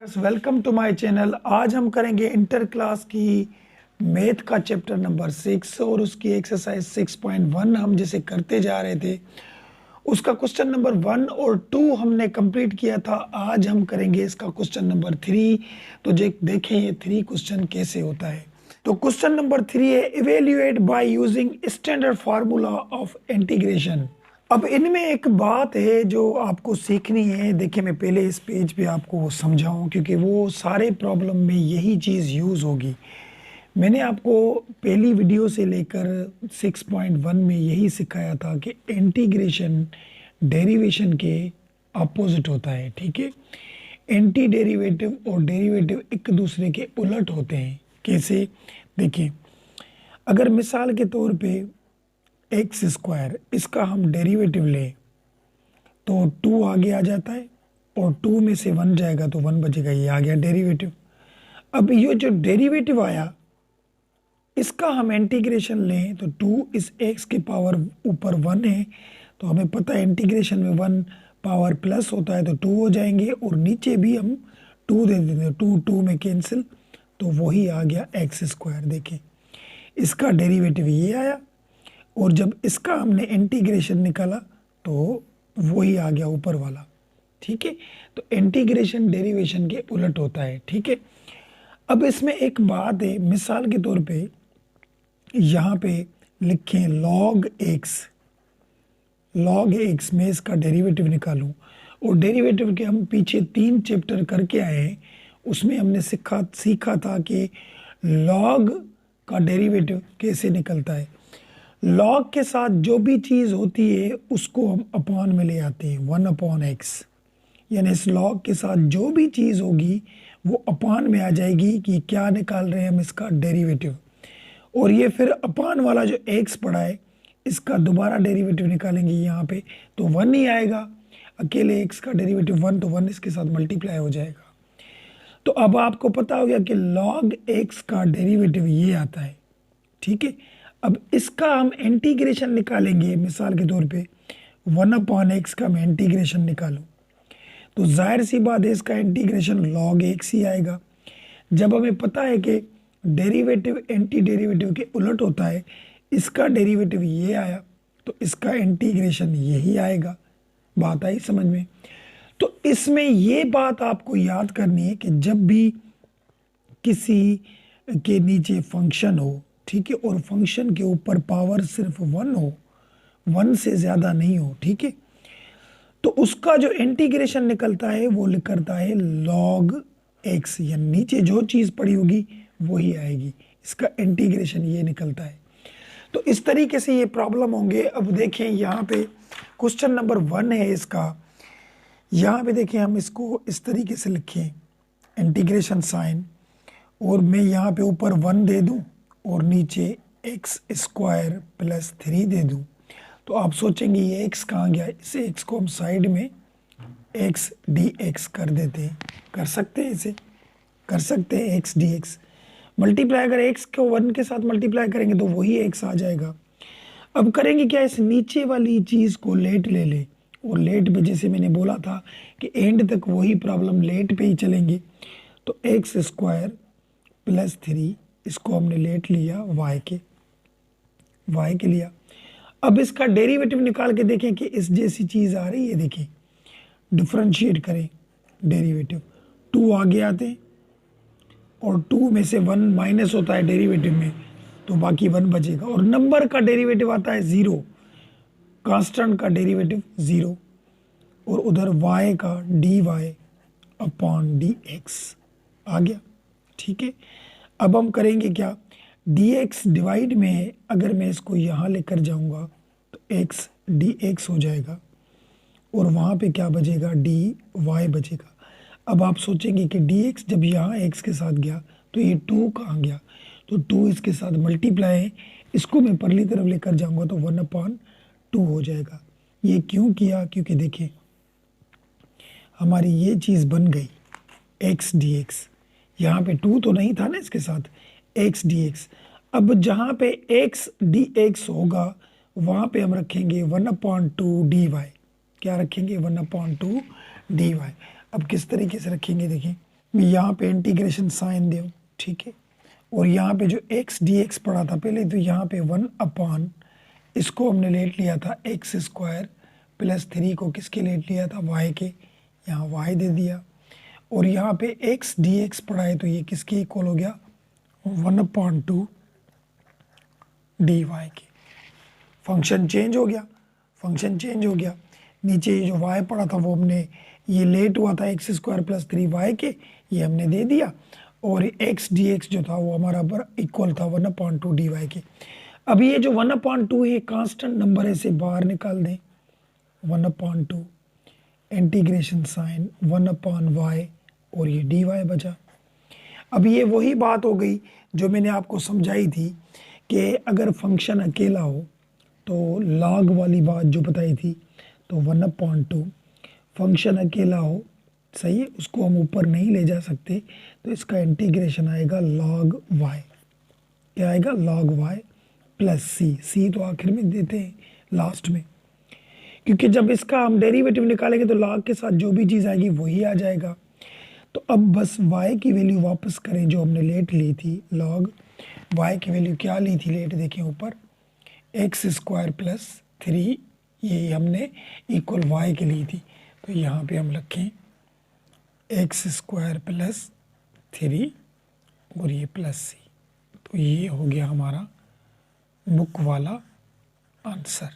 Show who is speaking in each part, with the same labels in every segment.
Speaker 1: Welcome to my channel. आज हम करेंगे इंटर क्लास की मैथ का चैप्टर नंबर 6 और उसकी एक्सरसाइज 6.1 हम जैसे करते जा रहे थे। उसका क्वेश्चन नंबर 1 और 2 हमने कंप्लीट किया था। आज हम करेंगे इसका क्वेश्चन नंबर 3। तो देखें ये 3 क्वेश्चन कैसे होता है। तो क्वेश्चन नंबर 3 है evaluate by using standard formula of integration. अब इनमें एक बात है जो आपको सीखनी है। देखिए मैं पहले इस पेज पे आपको वो समझाऊं क्योंकि वो सारे प्रॉब्लम में यही चीज़ यूज़ होगी। मैंने आपको पहली वीडियो से लेकर 6.1 में यही सिखाया था कि इंटीग्रेशन डेरिवेशन के अपोजिट होता है। ठीक है, एंटी डेरिवेटिव और डेरिवेटिव एक दूसरे के उलट होते हैं। कैसे? देखिए, अगर मिसाल के तौर पे एक्स स्क्वायर इसका हम डेरिवेटिव लें तो 2 आगे आ जाता है और 2 में से 1 जाएगा तो 1 बचेगा, ये आ गया डेरिवेटिव। अब ये जो डेरिवेटिव आया इसका हम इंटीग्रेशन लें तो 2 इस एक्स के पावर ऊपर 1 है, तो हमें पता है इंटीग्रेशन में 1 पावर प्लस होता है तो 2 हो जाएंगे और नीचे भी हम 2 दे देते हैं, 2 2 में कैंसिल, तो वही आ गया एक्स स्क्वायर। देखिए इसका डेरिवेटिव ये आया और जब इसका हमने इंटीग्रेशन निकाला तो वही आ गया ऊपर वाला। ठीक है, तो इंटीग्रेशन डेरिवेशन के उलट होता है। ठीक है, अब इसमें एक बात है, मिसाल के तौर पे यहाँ पे लिखें log x में इसका डेरिवेटिव निकालूं और डेरिवेटिव के हम पीछे 3 चैप्टर करके आए हैं, उसमें हमने सीखा था कि log का डेरिवेटिव कैसे निकलता है। लॉग के साथ जो भी चीज़ होती है उसको हम अपॉन में ले आते हैं, 1/x, यानी इस लॉग के साथ जो भी चीज़ होगी वो अपॉन में आ जाएगी कि क्या निकाल रहे हैं हम, इसका डेरिवेटिव। और ये फिर अपॉन वाला जो x पड़ा है इसका दोबारा डेरिवेटिव निकालेंगे यहाँ पे तो 1 ही आएगा। अकेले x का डेरिवेटिव 1 तो 1 इसके साथ मल्टीप्लाई हो जाएगा। तो अब आपको पता हो गया कि log x का डेरिवेटिव ये आता है। ठीक है, अब इसका हम इंटीग्रेशन निकालेंगे। मिसाल के तौर पे 1/x का मैं इंटीग्रेशन निकालूं तो जाहिर सी बात है इसका इंटीग्रेशन log x ही आएगा। जब हमें पता है कि डेरिवेटिव एंटी डेरिवेटिव के उलट होता है, इसका डेरिवेटिव ये आया तो इसका इंटीग्रेशन यही आएगा। बात आई समझ में? तो इसमें ये बात आपको याद करनी है कि जब भी किसी के नीचे फंक्शन हो, ठीक है, और फंक्शन के ऊपर पावर सिर्फ 1 हो, 1 से ज़्यादा नहीं हो, ठीक है, तो उसका जो इंटीग्रेशन निकलता है वो निकलता है log x, यानी नीचे जो चीज़ पड़ी होगी वही आएगी, इसका इंटीग्रेशन ये निकलता है। तो इस तरीके से ये प्रॉब्लम होंगे। अब देखें यहाँ पे क्वेश्चन नंबर 1 है इसका, यहाँ पे देखें हम इसको इस तरीके से लिखें इंटीग्रेशन साइन, और मैं यहाँ पे ऊपर 1 दे दूँ और नीचे एक्स स्क्वायर प्लस 3 दे दूँ, तो आप सोचेंगे ये x कहाँ गया। इस x को हम साइड में x dx कर देते हैं, कर सकते हैं, इसे कर सकते हैं x dx मल्टीप्लाई। अगर x को 1 के साथ मल्टीप्लाई करेंगे तो वही x आ जाएगा। अब करेंगे क्या, इस नीचे वाली चीज़ को लेट ले ले, और लेट पे जैसे मैंने बोला था कि एंड तक वही प्रॉब्लम लेट पे ही चलेंगे, तो एक्स स्क्वायर प्लस 3 इसको हमने लेट लिया y के लिया। अब इसका डेरिवेटिव निकाल के देखें कि इस जैसी चीज़ आ रही है। देखिए डिफरेंशिएट करें डेरिवेटिव, 2 आगे आते हैं और 2 में से 1 माइनस होता है डेरिवेटिव में तो बाकी 1 बचेगा, और नंबर का डेरिवेटिव आता है 0, कांस्टेंट का डेरिवेटिव 0, और उधर y का dy/dx आ गया। ठीक है, अब हम करेंगे क्या, dx डिवाइड में है, अगर मैं इसको यहाँ लेकर जाऊँगा तो x dx हो जाएगा और वहाँ पे क्या बचेगा, dy बचेगा। अब आप सोचेंगे कि dx जब यहाँ x के साथ गया तो ये 2 कहाँ गया, तो 2 इसके साथ मल्टीप्लाई है, इसको मैं परली तरफ लेकर जाऊँगा तो 1/2 हो जाएगा। ये क्यों किया, क्योंकि देखिए हमारी ये चीज़ बन गई x dx, यहाँ पे 2 तो नहीं था ना इसके साथ, x dx। अब जहाँ पे x dx होगा वहाँ पे हम रखेंगे 1/2 dy। क्या रखेंगे, 1/2 dy। अब किस तरीके से रखेंगे, देखिए मैं यहाँ पे इंटीग्रेशन साइन दूँ, ठीक है। और यहाँ पे जो एक्स डी एक्स पढ़ा था पहले, तो यहाँ पे 1 इसको हमने लेट लिया था एक्स स्क्वायर प्लस 3 को किसके लेट लिया था, वाई के, यहाँ वाई दे दिया। और यहाँ पे एक्स डी एक्स पढ़ा है तो ये किसके इक्वल हो गया, 1/2 डी वाई के। फंक्शन चेंज हो गया, फंक्शन चेंज हो गया। नीचे ये जो वाई पड़ा था वो हमने, ये लेट हुआ था एक्स स्क्वायर प्लस 3 वाई के, ये हमने दे दिया। और एक्स डी एक्स जो था वो हमारा इक्वल था 1/2 डी वाई के। अब ये जो 1/2 है कांस्टेंट नंबर है, इसे बाहर निकाल दें। 1/2 इंटीग्रेशन साइन 1/y और ये डी वाई बचा। अब ये वही बात हो गई जो मैंने आपको समझाई थी कि अगर फंक्शन अकेला हो तो लॉग वाली बात जो बताई थी, तो 1/2 फंक्शन अकेला हो, सही है, उसको हम ऊपर नहीं ले जा सकते, तो इसका इंटीग्रेशन आएगा log y। क्या आएगा, log y प्लस सी तो आखिर में देते हैं लास्ट में, क्योंकि जब इसका हम डेरिवेटिव निकालेंगे तो log के साथ जो भी चीज़ आएगी वही आ जाएगा। तो अब बस y की वैल्यू वापस करें जो हमने लेट ली थी, log y की वैल्यू क्या ली थी लेट, देखें ऊपर एक्स स्क्वायर प्लस 3, ये हमने इक्वल y के ली थी, तो यहाँ पे हम रखें एक्स स्क्वायर प्लस 3 और ये प्लस सी। तो ये हो गया हमारा बुक वाला आंसर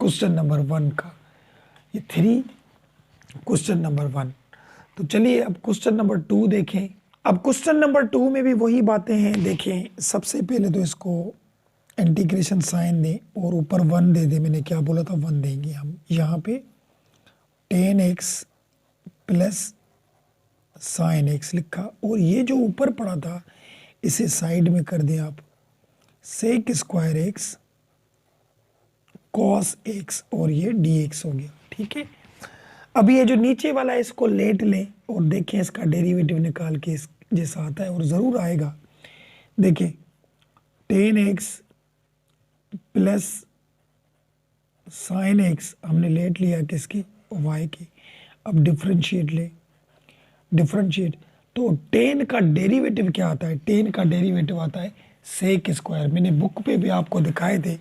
Speaker 1: क्वेश्चन नंबर 1 का, ये 3 क्वेश्चन नंबर 1। तो चलिए अब क्वेश्चन नंबर 2 देखें। अब क्वेश्चन नंबर 2 में भी वही बातें हैं। देखें सबसे पहले तो इसको इंटीग्रेशन साइन दें और ऊपर 1 दे दे, मैंने क्या बोला था 1 देंगे हम। यहाँ पे tan x plus sine x लिखा, और ये जो ऊपर पड़ा था इसे साइड में कर दें आप, sec square x cos x और ये डी एक्स हो गया, ठीक है। अब ये जो नीचे वाला है इसको लेट लें और देखें इसका डेरिवेटिव निकाल के इस जैसा आता है, और ज़रूर आएगा। देखें tan x plus sine x हमने लेट लिया किसकी, y की। अब डिफरेंशिएट ले, डिफरेंशिएट तो tan का डेरिवेटिव क्या आता है, tan का डेरिवेटिव आता है सेक स्क्वायर। मैंने बुक पे भी आपको दिखाए थे,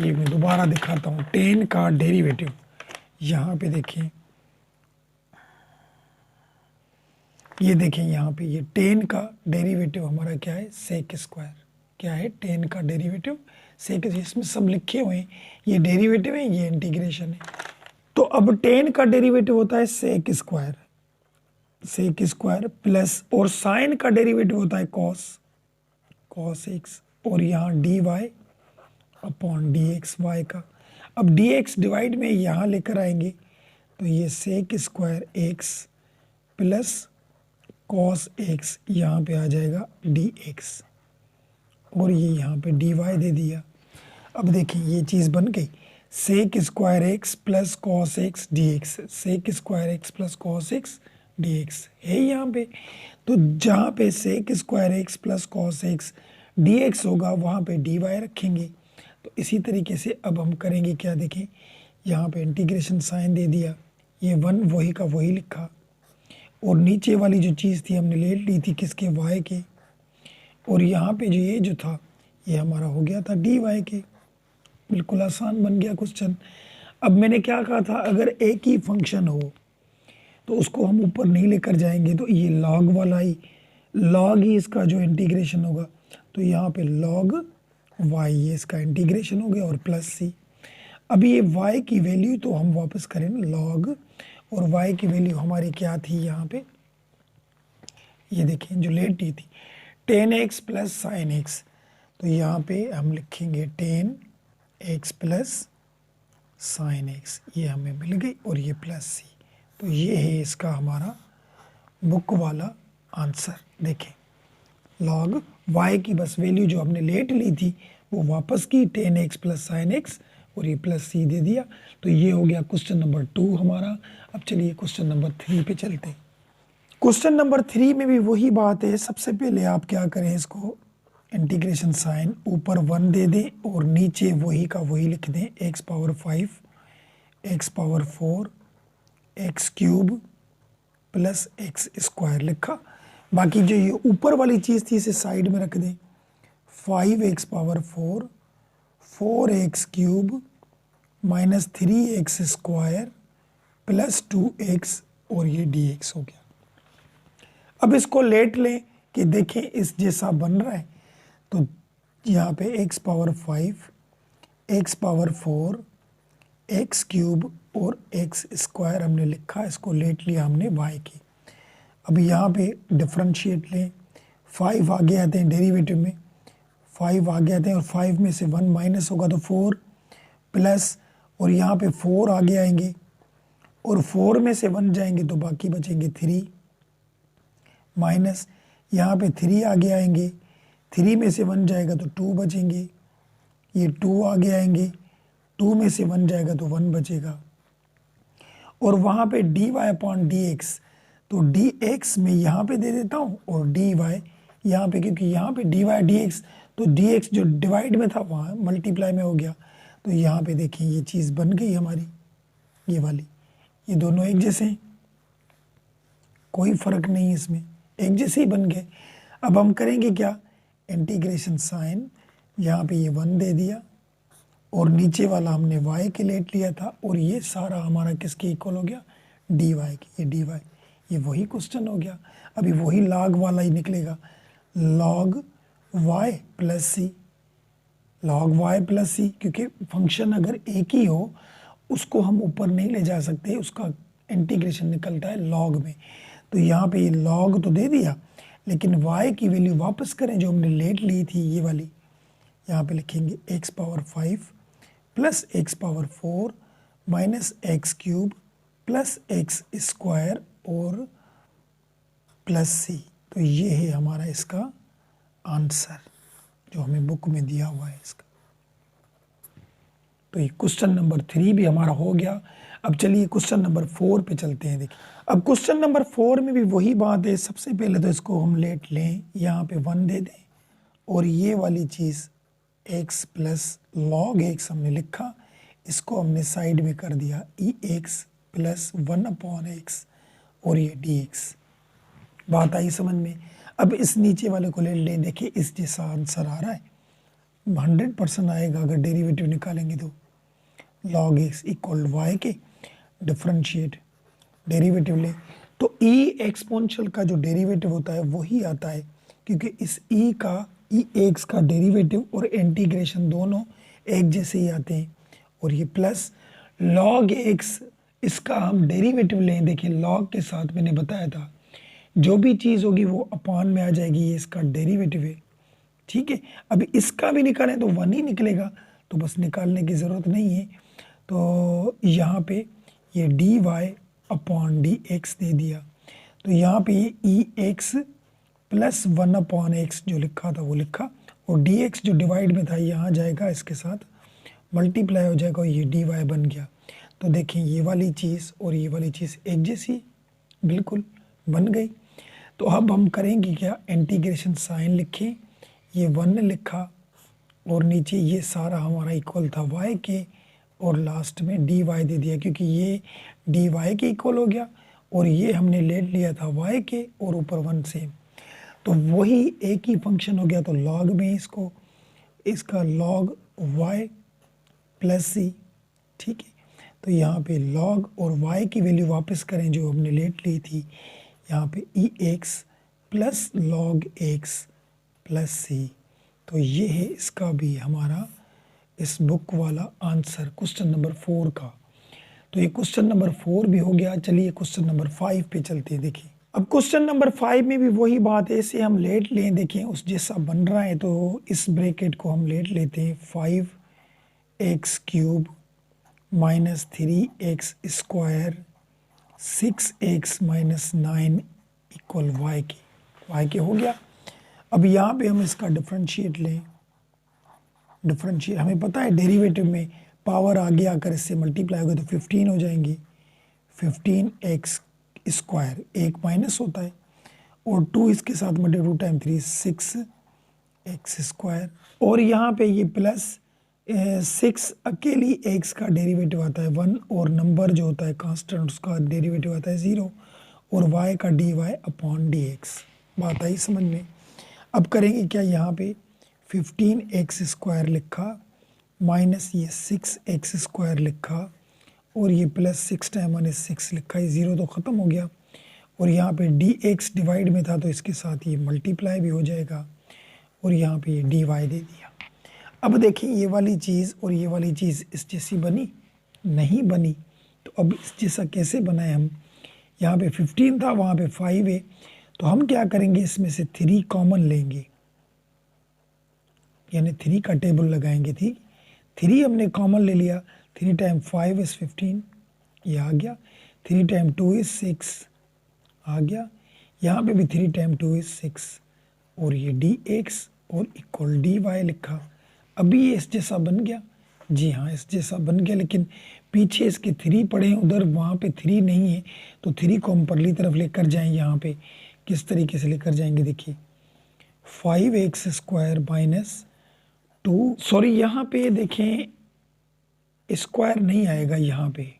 Speaker 1: ये मैं दोबारा दिखाता हूँ। tan का डेरिवेटिव यहाँ पे देखें, ये देखें यहाँ पे, ये tan का डेरिवेटिव हमारा क्या है, सेक स्क्वायर। क्या है, tan का डेरिवेटिव सेक, इसमें सब लिखे हुए हैं, ये डेरिवेटिव है, ये इंटीग्रेशन है। तो अब tan का डेरिवेटिव होता है sec square, sec square plus, और साइन का डेरिवेटिव होता है कॉस एक्स, और यहाँ d y upon d x y का। अब डी एक्स डिवाइड में यहाँ लेकर आएंगे तो ये sec square x plus cos x, यहाँ पे आ जाएगा डी एक्स, और ये यहाँ पे डी वाई दे दिया। अब देखिए ये चीज़ बन गई, sec square x plus cos x d x, sec square x plus cos x d x है यहाँ पे। तो जहाँ पे sec square x plus cos x d x होगा वहाँ पे डी वाई रखेंगे। तो इसी तरीके से अब हम करेंगे क्या, देखें यहाँ पे इंटीग्रेशन साइन दे दिया, ये 1 वही का वही लिखा, और नीचे वाली जो चीज़ थी हमने ले ली थी किसके, वाई के, और यहाँ पे जो ये जो था ये हमारा हो गया था डी वाई के। बिल्कुल आसान बन गया क्वेश्चन। अब मैंने क्या कहा था, अगर एक ही फंक्शन हो तो उसको हम ऊपर नहीं लेकर जाएंगे, तो ये लॉग वाला ही, लॉग ही इसका जो इंटीग्रेशन होगा, तो यहाँ पे लॉग वाई, ये इसका इंटीग्रेशन हो गया, और प्लस सी। अब ये वाई की वैल्यू तो हम वापस करें लॉग, और वाई की वैल्यू हमारी क्या थी यहाँ पे, ये देखें जो लेट थी tan x plus sine x, तो यहाँ पे हम लिखेंगे tan x plus sine x, ये हमें मिल गई, और ये प्लस सी। तो ये है इसका हमारा बुक वाला आंसर। देखें log y की बस वैल्यू जो हमने लेट ली थी वो वापस की, tan x plus sine x, और ये प्लस सी दे दिया। तो ये हो गया क्वेश्चन नंबर 2 हमारा। अब चलिए क्वेश्चन नंबर 3 पे चलते हैं। क्वेश्चन नंबर 3 में भी वही बात है। सबसे पहले आप क्या करें, इसको इंटीग्रेशन साइन ऊपर 1 दे दें और नीचे वही का वही लिख दें, x power 5 x power 4 x cube plus x square लिखा। बाकी जो ये ऊपर वाली चीज़ थी इसे साइड में रख दें। 5x power 4, 4x cube minus 3x square plus 2x और ये dx हो गया। अब इसको लेट लें कि देखें इस जैसा बन रहा है। तो यहाँ पे x power 5, x power 4, x cube और x स्क्वायर हमने लिखा, इसको लेट लिया हमने y की। अब यहाँ पे डिफरेंशिएट लें, 5 आगे आते हैं डेरिवेटिव में, 5 आगे आते हैं और 5 में से 1 माइनस होगा तो 4 प्लस, और यहाँ पे 4 आगे आएंगे और 4 में से 1 जाएंगे तो बाकी बचेंगे 3 माइनस, यहाँ पे 3 आगे आएंगे, 3 में से 1 जाएगा तो 2 बचेंगे, ये 2 आगे आएंगे, 2 में से 1 जाएगा तो 1 बचेगा, और वहाँ पे dy अपॉन dx, तो dx में यहाँ पे दे देता हूँ और dy यहाँ पे, क्योंकि यहाँ पे dy dx, तो dx जो डिवाइड में था वहाँ मल्टीप्लाई में हो गया। तो यहाँ पे देखिए ये चीज़ बन गई हमारी, ये वाली, ये दोनों एक जैसे हैं, कोई फर्क नहीं है इसमें, एक जैसे ही बन गए। अब हम करेंगे क्या, इंटीग्रेशन साइन, यहाँ पे ये 1 दे दिया और नीचे वाला हमने y के लेट लिया था, और ये सारा हमारा किसके इक्वल हो गया, dy की, ये dy, ये वही क्वेश्चन हो गया। अभी वही log वाला ही निकलेगा, log y प्लस सी, log y प्लस सी, क्योंकि फंक्शन अगर एक ही हो उसको हम ऊपर नहीं ले जा सकते, उसका इंटीग्रेशन निकलता है log में। तो यहाँ पे ये log तो दे दिया, लेकिन y की वैल्यू वापस करें जो हमने लेट ली थी, ये वाली, यहाँ पे लिखेंगे x power 5 plus x power 4 minus x cube plus x square और प्लस सी। तो ये है हमारा इसका आंसर जो हमें बुक में दिया हुआ है इसका। तो ये क्वेश्चन नंबर 3 भी हमारा हो गया। अब चलिए क्वेश्चन नंबर 4 पे चलते हैं। देखिए अब क्वेश्चन नंबर 4 में भी वही बात है, सबसे पहले तो इसको हम लेट लें, यहाँ पे 1 दे दें और ये वाली चीज़ x प्लस लॉग x हमने लिखा, इसको हमने साइड में कर दिया, ई एक्स प्लस 1 अपॉन एक्स और ये dx। बात आई समझ में। अब इस नीचे वाले को ले लें, देखिए इस जैसा आंसर आ रहा है, 100% आएगा अगर डेरिवेटिव निकालेंगे तो। log x इक्वल y के डिफरेंशिएट डेरिवेटिव ले तो e एक्सपोनेंशियल का जो डेरिवेटिव होता है वही आता है, क्योंकि इस e x का डेरिवेटिव और इंटीग्रेशन दोनों एक जैसे ही आते हैं। और ये प्लस log x, इसका हम डेरिवेटिव लें, देखिए log के साथ मैंने बताया था जो भी चीज़ होगी वो अपान में आ जाएगी, ये इसका डेरिवेटिव है, ठीक है। अब इसका भी निकालें तो 1 ही निकलेगा, तो बस निकालने की ज़रूरत नहीं है। तो यहाँ पे ये dy अपॉन dx दे दिया, तो यहाँ पे ये ई एक्स प्लस 1 अपॉन एक्स जो लिखा था वो लिखा, और dx जो डिवाइड में था यहाँ जाएगा, इसके साथ मल्टीप्लाई हो जाएगा और ये dy बन गया। तो देखें ये वाली चीज़ और ये वाली चीज़ एक जैसी बिल्कुल बन गई। तो अब हम करेंगे क्या, इंटीग्रेशन साइन लिखें, ये 1 लिखा और नीचे ये सारा हमारा इक्वल था y के, और लास्ट में dy दे दिया, क्योंकि ये dy के इक्वल हो गया और ये हमने लेट लिया था y के और ऊपर 1 सेम, तो वही एक ही फंक्शन हो गया। तो log में इसको, इसका log y प्लस सी, ठीक है। तो यहाँ पे log और y की वैल्यू वापस करें जो हमने लेट ली थी, यहाँ पे e x plus log x plus c. तो ये है इसका भी हमारा इस बुक वाला आंसर क्वेश्चन नंबर 4 का। तो ये क्वेश्चन नंबर 4 भी हो गया। चलिए क्वेश्चन नंबर 5 पे चलते हैं। देखिए अब क्वेश्चन नंबर 5 में भी वही बात है, इसे हम लेट लें, देखें उस जैसा बन रहा है, तो इस ब्रैकेट को हम लेट लेते हैं, 5x cube minus 3x square 6x minus 9 equal y के हो गया। अब यहाँ पे हम इसका डिफरेंशिएट लें, डिफरेंशिएट हमें पता है डेरिवेटिव में पावर आगे आकर इससे मल्टीप्लाई होगा तो 15 हो जाएंगी, 15x स्क्वायर, एक माइनस होता है और 2 इसके साथ मल्टीप्लाई 2 टाइम 3 6x स्क्वायर, और यहाँ पे ये प्लस 6 अकेली x का डेरिवेटिव आता है 1, और नंबर जो होता है कांस्टेंट उसका डेरिवेटिव आता है 0, और y का dy अपॉन dx। बात आई समझ में। अब करेंगे क्या, यहाँ पे 15x² लिखा माइनस ये 6x² लिखा और ये प्लस 6 टाइम 1 is 6 लिखा, ये ज़ीरो तो ख़त्म हो गया और यहाँ पे dx डिवाइड में था तो इसके साथ ये मल्टीप्लाई भी हो जाएगा और यहाँ पे ये dy दे दिया। अब देखिए ये वाली चीज़ और ये वाली चीज़ इस जैसी बनी नहीं बनी, तो अब इस जैसा कैसे बनाए हम। यहाँ पे 15 था, वहाँ पे 5 है, तो हम क्या करेंगे, इसमें से 3 कॉमन लेंगे, यानी 3 का टेबल लगाएंगे। ठीक, 3 हमने कॉमन ले लिया, 3 टाइम 5 is 15, ये आ गया। 3 टाइम 2 is 6 आ गया। यहाँ पे भी 3 टाइम 2 is 6 और ये dx और इक्वल dy लिखा। अभी ये इस जैसा बन गया, जी हाँ इस जैसा बन गया, लेकिन पीछे इसके 3 पड़े हैं, उधर वहाँ पे 3 नहीं है, तो 3 को हम परली तरफ लेकर जाएं। यहाँ पे किस तरीके से लेकर जाएंगे, देखिए 5x² माइनस 2, सॉरी यहाँ पे देखें स्क्वायर नहीं आएगा, यहाँ पे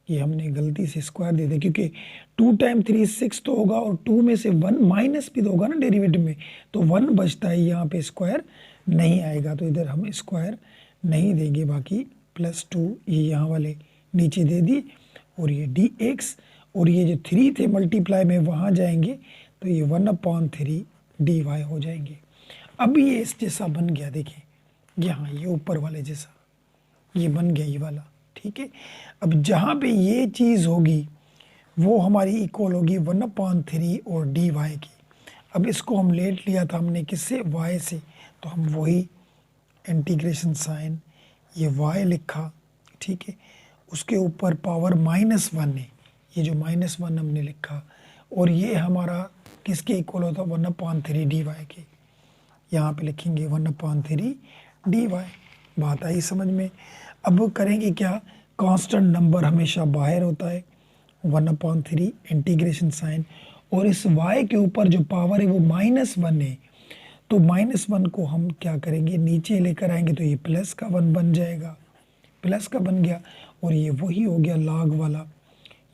Speaker 1: ये हमने गलती से स्क्वायर दे दिया, क्योंकि 2 टाइम 3 6 तो होगा और 2 में से 1 माइनस भी तो होगा ना डेरिवेटिव में, तो 1 बचता है, यहाँ पे स्क्वायर नहीं आएगा, तो इधर हम स्क्वायर नहीं देंगे। बाकी +2 ये यहाँ वाले नीचे दे दिए और ये dx और ये जो 3 थे मल्टीप्लाई में वहाँ जाएंगे तो ये 1/3 dy हो जाएंगे। अब ये इस जैसा बन गया, देखिए यहाँ ये ऊपर वाले जैसा ये बन गया ये वाला। ठीक है, अब जहाँ पे ये चीज़ होगी वो हमारी इक्वल होगी 1/3 और dy की। अब इसको हम लेट लिया था हमने किससे, y से, तो हम वही इंटीग्रेशन साइन ये y लिखा। ठीक है, उसके ऊपर पावर -1 है, ये जो -1 हमने लिखा और ये हमारा किसके इक्वल होता है 1/3 dy के। यहाँ पे लिखेंगे 1/3 dy। बात आई समझ में। अब करेंगे क्या, कांस्टेंट नंबर हमेशा बाहर होता है, 1/3 इंटीग्रेशन साइन और इस y के ऊपर जो पावर है वो -1 है, तो -1 को हम क्या करेंगे नीचे लेकर आएंगे तो ये प्लस का 1 बन जाएगा, प्लस का बन गया और ये वही हो गया लॉग वाला,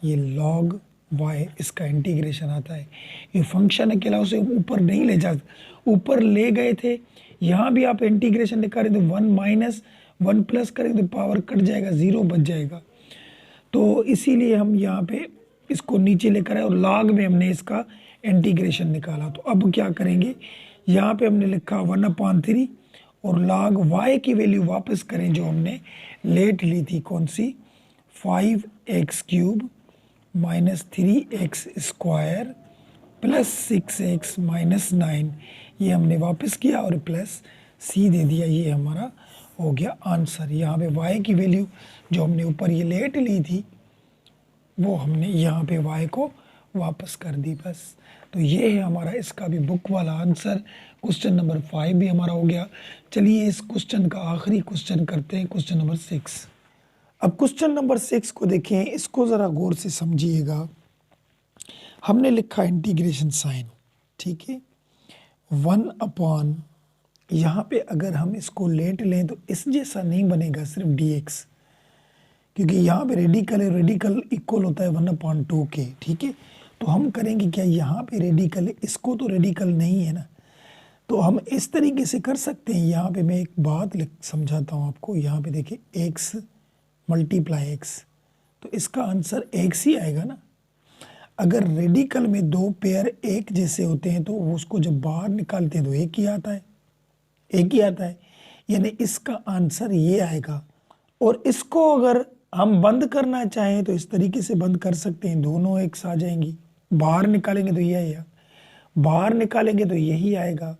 Speaker 1: ये लॉग y इसका इंटीग्रेशन आता है। ये फंक्शन अकेला उसे ऊपर नहीं ले जा, ऊपर ले गए थे, यहाँ भी आप इंटीग्रेशन लेकर आए तो 1 माइनस 1 प्लस करेंगे तो पावर कट जाएगा, 0 बच जाएगा, तो इसीलिए हम यहाँ पे इसको नीचे लेकर आए और लॉग में हमने इसका इंटीग्रेशन निकाला। तो अब क्या करेंगे, यहाँ पे हमने लिखा 1/3 और लॉग y की वैल्यू वापस करें जो हमने लेट ली थी, कौन सी, 5x³ minus 3x² plus 6x minus 9, ये हमने वापस किया और प्लस c दे दिया, ये हमारा हो गया आंसर। यहाँ पे y की वैल्यू जो हमने ऊपर ये लेट ली थी वो हमने यहाँ पे y को वापस कर दी बस। तो ये है हमारा इसका भी बुक वाला आंसर। क्वेश्चन नंबर 5 भी हमारा हो गया। चलिए इस क्वेश्चन का आखिरी क्वेश्चन करते हैं, क्वेश्चन नंबर 6। अब क्वेश्चन नंबर 6 को देखें, इसको ज़रा गौर से समझिएगा। हमने लिखा इंटीग्रेशन साइन, ठीक है, 1/, यहाँ पे अगर हम इसको लेट लें तो इस जैसा नहीं बनेगा सिर्फ dx, क्योंकि यहाँ पे रेडिकल है, रेडिकल इक्वल होता है 1/2 के। ठीक है, तो हम करेंगे क्या, यहाँ पे रेडिकल है, इसको तो रेडिकल नहीं है ना, तो हम इस तरीके से कर सकते हैं। यहाँ पे मैं एक बात समझाता हूँ आपको। यहाँ पे देखिए x मल्टीप्लाई x, तो इसका आंसर x ही आएगा ना। अगर रेडिकल में 2 पेयर एक जैसे होते हैं तो उसको जब बाहर निकालते हैं तो एक ही आता है, एक ही आता है, यानी इसका आंसर ये आएगा। और इसको अगर हम बंद करना चाहें तो इस तरीके से बंद कर सकते हैं, दोनों एक्स आ जाएंगी। बाहर निकालेंगे तो ये आएगा, बाहर निकालेंगे तो यही आएगा।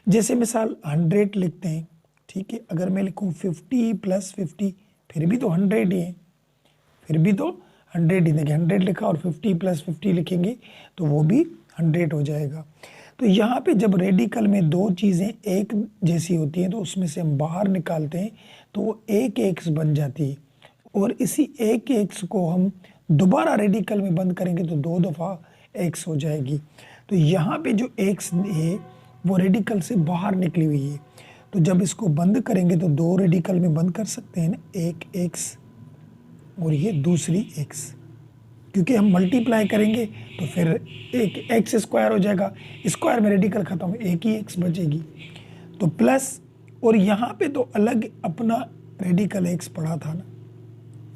Speaker 1: जैसे मिसाल 100 लिखते हैं, ठीक है, अगर मैं लिखूं 50 + 50 फिर भी तो 100 ही है, फिर भी तो 100 ही। देखिए 100 लिखा और 50 + 50 लिखेंगे तो वो भी 100 हो जाएगा। तो यहाँ पे जब रेडिकल में 2 चीज़ें एक जैसी होती हैं तो उसमें से हम बाहर निकालते हैं तो वो एक एक्स बन जाती है, और इसी एक एक्स को हम दोबारा रेडिकल में बंद करेंगे तो 2 दफ़ा एक्स हो जाएगी। तो यहाँ पे जो एक्स है वो रेडिकल से बाहर निकली हुई है, तो जब इसको बंद करेंगे तो 2 रेडिकल में बंद कर सकते हैं ना, एक एक्स और ये दूसरी एक्स, क्योंकि हम मल्टीप्लाई करेंगे तो फिर एक एक्स स्क्वायर हो जाएगा, स्क्वायर में रेडिकल खत्म, एक ही एक्स बचेगी। तो प्लस, और यहाँ पे तो अलग अपना रेडिकल एक्स पड़ा था ना,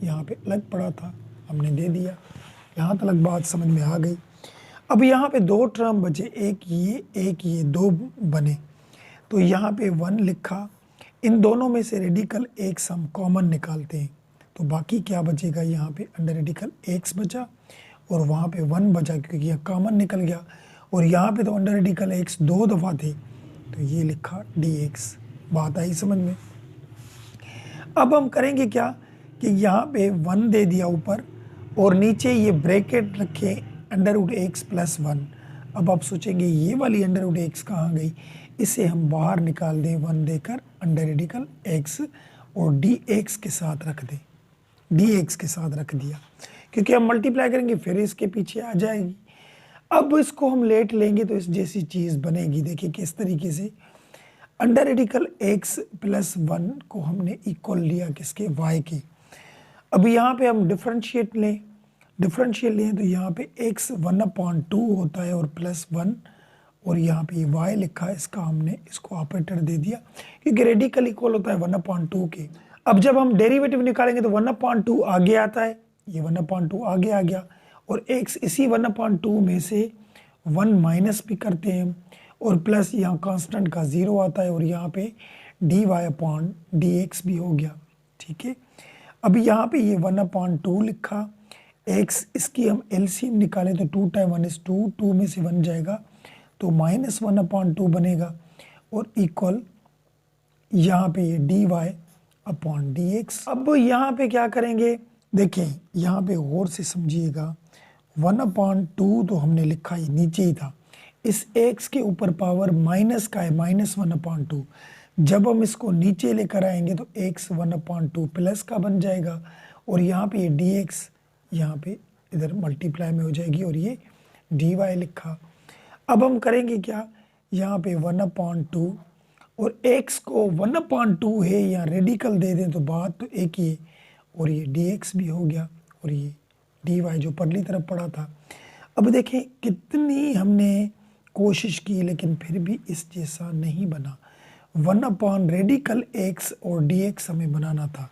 Speaker 1: यहाँ पे अलग पड़ा था, हमने दे दिया। यहाँ तक बात समझ में आ गई। अब यहाँ पे दो टर्म बचे, एक ये, दो बने, तो यहाँ पे 1 लिखा। इन दोनों में से रेडिकल एक्स हम कॉमन निकालते हैं, तो बाकी क्या बचेगा, यहाँ पे अंडर रेडिकल एक्स बचा और वहाँ पे 1 बचा, क्योंकि यह कॉमन निकल गया। और यहाँ पे तो अंडर रेडिकल एक्स 2 दफ़ा थे, तो ये लिखा dx। बात आई समझ में। अब हम करेंगे क्या कि यहाँ पे 1 दे दिया ऊपर और नीचे ये ब्रैकेट रखे अंडर रूट एक्स प्लस 1। अब आप सोचेंगे ये वाली अंडर रूट एक्स कहाँ गई, इसे हम बाहर निकाल दें 1 देकर अंडर रेडिकल एक्स और dx के साथ रख दें, dx के साथ रख दिया, क्योंकि हम मल्टीप्लाई करेंगे फिर इसके पीछे आ जाएगी। अब इसको हम लेट लेंगे तो इस जैसी चीज़ बनेगी। देखिए किस तरीके से, अंडर रेडिकल एक्स प्लस 1 को हमने इक्वल लिया किसके, y के। अब यहाँ पे हम डिफरेंशिएट लें तो यहाँ पे x 1/2 होता है और प्लस 1, और यहाँ पे y लिखा है, इसका हमने इसको ऑपरेटर दे दिया, क्योंकि रेडिकल इक्वल होता है 1/2 के। अब जब हम डेरिवेटिव निकालेंगे तो 1/2 आगे आता है, ये 1/2 आगे आ गया, और x इसी 1/2 में से 1 माइनस भी करते हैं, और प्लस यहाँ कांस्टेंट का 0 आता है, और यहाँ पे dy/dx भी हो गया। ठीक है, अब यहाँ पे ये 1/2 लिखा, x इसकी हम एलसीएम निकालें तो 2 टाइम 1 is 2, 2 में से 1 जाएगा तो -1/2 बनेगा, और इक्वल यहाँ पे ये dy/dx। अब यहाँ पे क्या करेंगे, देखें यहाँ पे गौर से समझिएगा, 1/2 तो हमने लिखा ही नीचे ही था, इस x के ऊपर पावर माइनस का है, -1/2। जब हम इसको नीचे लेकर आएंगे तो x 1/2 प्लस का बन जाएगा, और यहाँ पे ये dx यहाँ पे इधर मल्टीप्लाई में हो जाएगी, और ये dy लिखा। अब हम करेंगे क्या, यहाँ पे 1/2 और x को 1/2 है, या रेडिकल दे दें तो बात तो एक ही है, और ये dx भी हो गया, और ये dy जो परली तरफ पड़ा था। अब देखें कितनी हमने कोशिश की, लेकिन फिर भी इस जैसा नहीं बना। 1 रेडिकल x और dx हमें बनाना था,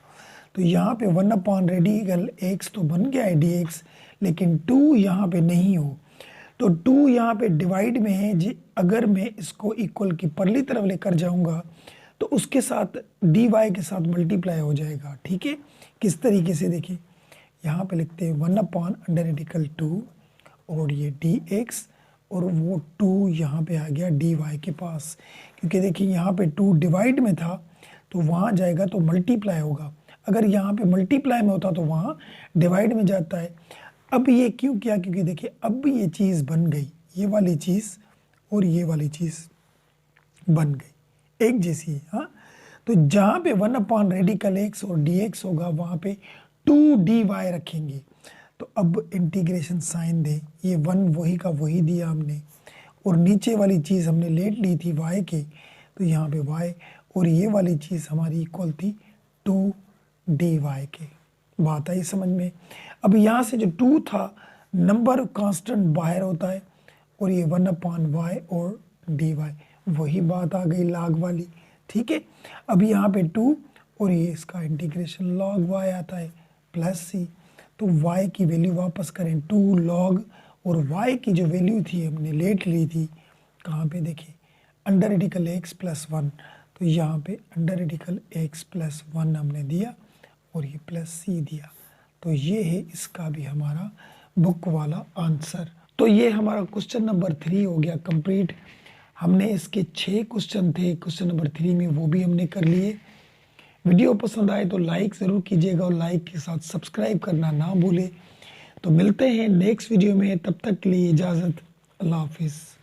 Speaker 1: तो यहाँ पे 1 रेडिकल x तो बन गया है dx, लेकिन 2 यहाँ पे नहीं हो, तो 2 यहाँ पे डिवाइड में है जी। अगर मैं इसको इक्वल की परली तरफ लेकर जाऊँगा तो उसके साथ dy के साथ मल्टीप्लाई हो जाएगा। ठीक है, किस तरीके से, देखिए यहाँ पे लिखते हैं 1 अंडर रेडिकल 2 और ये dx, और वो 2 यहाँ पे आ गया dy के पास, क्योंकि देखिए यहाँ पे 2 डिवाइड में था तो वहाँ जाएगा तो मल्टीप्लाई होगा, अगर यहाँ पे मल्टीप्लाई में होता तो वहाँ डिवाइड में जाता है। अब ये क्यों किया, क्योंकि देखिए अब ये चीज़ बन गई, ये वाली चीज़ और ये वाली चीज़ बन गई एक जैसी। हाँ, तो जहाँ पे 1 रेडिकल एक्स और dx होगा वहाँ पे 2 dy रखेंगे, तो अब इंटीग्रेशन साइन दे, ये 1 वही का वही दिया हमने, और नीचे वाली चीज़ हमने लेट ली थी y के, तो यहाँ पे y, और ये वाली चीज़ हमारी इक्वल थी 2 dy के। बात आई समझ में। अब यहाँ से जो 2 था, नंबर कांस्टेंट बाहर होता है, और ये 1/y और dy, वही बात आ गई लाग वाली। ठीक है, अब यहाँ पे 2 और ये इसका इंटीग्रेशन log y आता है प्लस c, तो y की वैल्यू वापस करें 2 log, और y की जो वैल्यू थी हमने लेट ली थी कहाँ पे, देखिए अंडर रेडिकल x प्लस 1, तो यहाँ पे अंडर रेडिकल x प्लस 1 हमने दिया और ये प्लस c दिया, तो ये है इसका भी हमारा बुक वाला आंसर। तो ये हमारा क्वेश्चन नंबर 3 हो गया कंप्लीट। हमने इसके 6 क्वेश्चन थे क्वेश्चन नंबर 3 में, वो भी हमने कर लिए। वीडियो पसंद आए तो लाइक ज़रूर कीजिएगा, और लाइक के साथ सब्सक्राइब करना ना भूलें। तो मिलते हैं नेक्स्ट वीडियो में, तब तक के लिए इजाज़त, अल्लाह हाफिज़।